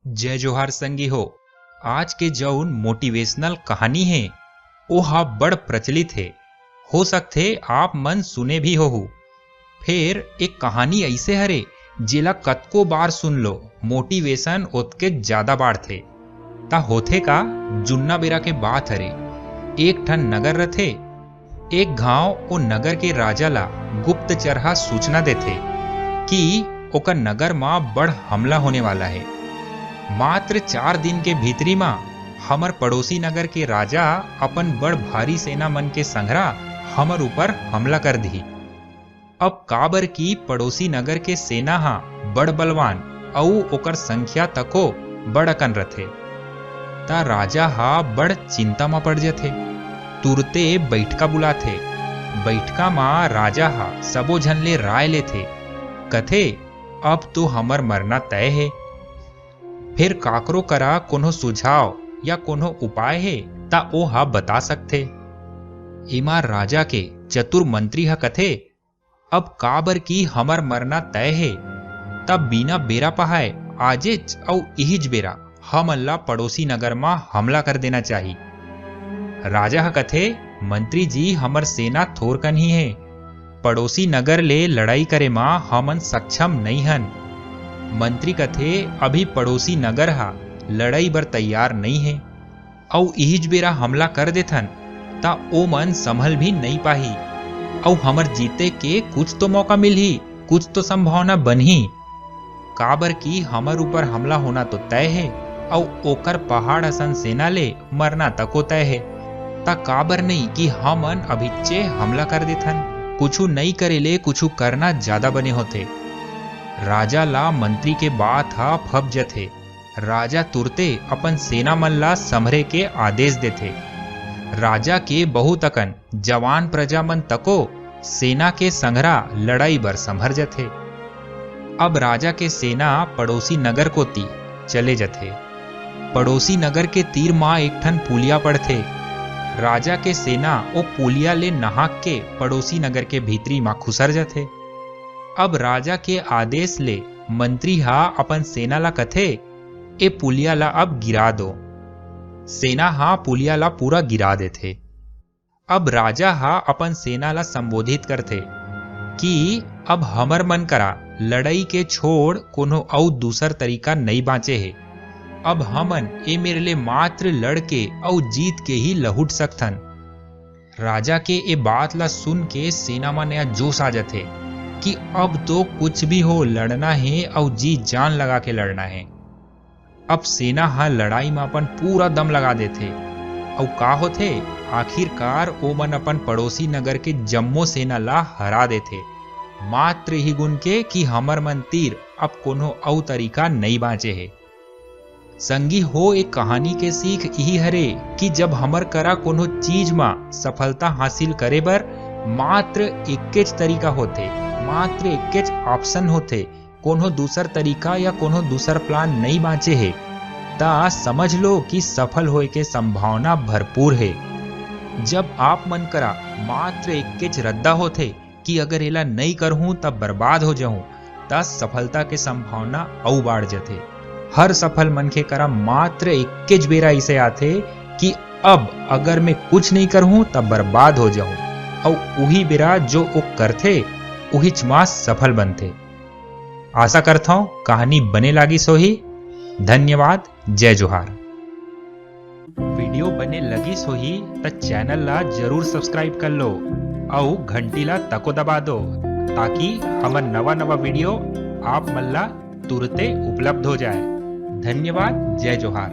जय जोहार संगी हो। आज के जौन मोटिवेशनल कहानी है ओहा बड़ प्रचलित है। हो सकते आप मन सुने भी हो। फिर एक कहानी ऐसे हरे जेला कतको बार सुन लो मोटिवेशन ओतके ज्यादा बार थे। ता होथे का जुन्ना बेरा के बात हरे। एक ठन नगर रथे। एक गांव ओ नगर के राजा ला गुप्तचरहा सूचना देथे कि ओकर नगर मां बड़ हमला होने वाला है। मात्र 4 दिन के भीतरी मां हमर पड़ोसी नगर के राजा अपन बड़ भारी सेना मन के संघरा हमर ऊपर हमला कर दी। अब काबर की पड़ोसी नगर के सेना हा बड़ बलवान अउ ओकर संख्या तको बड़ अकन रथे। ता राजा हा बड़ चिंता में पड़ जथे। तुरते बैठका बुलाथे। बैठका मां राजा हा सबो झन ले राय लेथे। कथे अब तो हमर मरना तय है। फिर काकरो करा कोनो सुझाव या कोनो उपाय है ता ओ हा बता सकथे। इमा राजा के चतुर मंत्री हा कथे अब काबर की हमर मरना तय है तब बिना बेरा पहाए आजेच औ इहिज बेरा हमन ला पड़ोसी नगर मां हमला कर देना चाहिए। राजा हा कथे मंत्री जी हमर सेना थोरकन ही है। पड़ोसी नगर ले लड़ाई करे मां हमन सक्षम नहीं हन। मंत्री कथे अभी पड़ोसी नगर हा लड़ाई बर तैयार नहीं है औ इहिज बेरा हमला कर देथन ता ओ मन संभल भी नहीं पाही औ हमर जीते के कुछ तो मौका मिलही, कुछ तो संभावना बनही। काबर की हमर ऊपर हमला होना तो तय है औ ओकर पहाड़ असन सेना ले मरना तको तय है। ता काबर नहीं कि हमन अभिच्चे हमला कर देथन। कुछु नहीं करेले कुछु करना ज्यादा बने होते। राजा ला मंत्री के बात हा फब जथे। राजा तुरते अपन सेना मन ला संभरे के आदेश देथे। राजा के बहुत अकन जवान प्रजा मन तको सेना के संघरा लड़ाई बर संभर जथे। अब राजा के सेना पड़ोसी नगर कोती चले जथे। पड़ोसी नगर के तीर मां एक ठन पुलिया पड़थे। राजा के सेना ओ पुलिया ले नहाक के पड़ोसी नगर के भीतरी मां खुसर जथे। अब राजा के आदेश ले मंत्री हा अपन सेना ला कथे ए पुलिया ला अब गिरा दो। सेना हा पुलिया ला पूरा गिरा देथे। अब राजा हा अपन सेना ला संबोधित करथे कि अब हमर मन करा लड़ाई के छोड़ कोनो औ दूसर तरीका नहीं बाँचे है। अब हमन ए मेरे ले मात्र लड़के औ जीत के ही लहुट सकथन। राजा के ए बात ला सुन के सेना में नया जोश आ जाथे कि अब तो कुछ भी हो लड़ना है और जी जान लगा के लड़ना है। अब सेना हा लड़ाई में अपन पूरा दम लगा देथे। और का होथे आखिरकार ओ मन अपन पड़ोसी नगर के जम्मो सेना ला हरा देथे। मात्र ही गुण के कि हमर मन तीर अब कोनो औ तरीका नहीं बाँचे है। संगी हो एक कहानी के सीख यही हरे कि जब हमर करा कोनो चीज मा सफलता हासिल करे बर मात्र एकेच तरीका होते, मात्र एकेच ऑप्शन होते, कोनो दूसर तरीका या कोनो दूसर प्लान नहीं बाँचे है ता समझ लो कि सफल होए के संभावना भरपूर है। जब आप मन करा मात्र एकेच रद्दा होते कि अगर एला नहीं करहूं तब बर्बाद हो जाऊं ता सफलता के संभावना औ बाढ़ जथे। हर सफल मन के करा मात्र एकेच बेरा इसे आथे कि अब अगर मैं कुछ नहीं करहूं तब बर्बाद हो जाऊं और उही बेरा जो ओ करथे उहिच मां सफल बनथे। आशा करता हूं कहानी बने लागी सोही। धन्यवाद। जय जोहार। वीडियो बने लगी सोही त चैनल ला जरूर सब्सक्राइब कर लो और घंटी ला तको दबा दो ताकि हमर नवा नवा वीडियो आप मन ला तुरते उपलब्ध हो जाए। धन्यवाद। जय जोहार।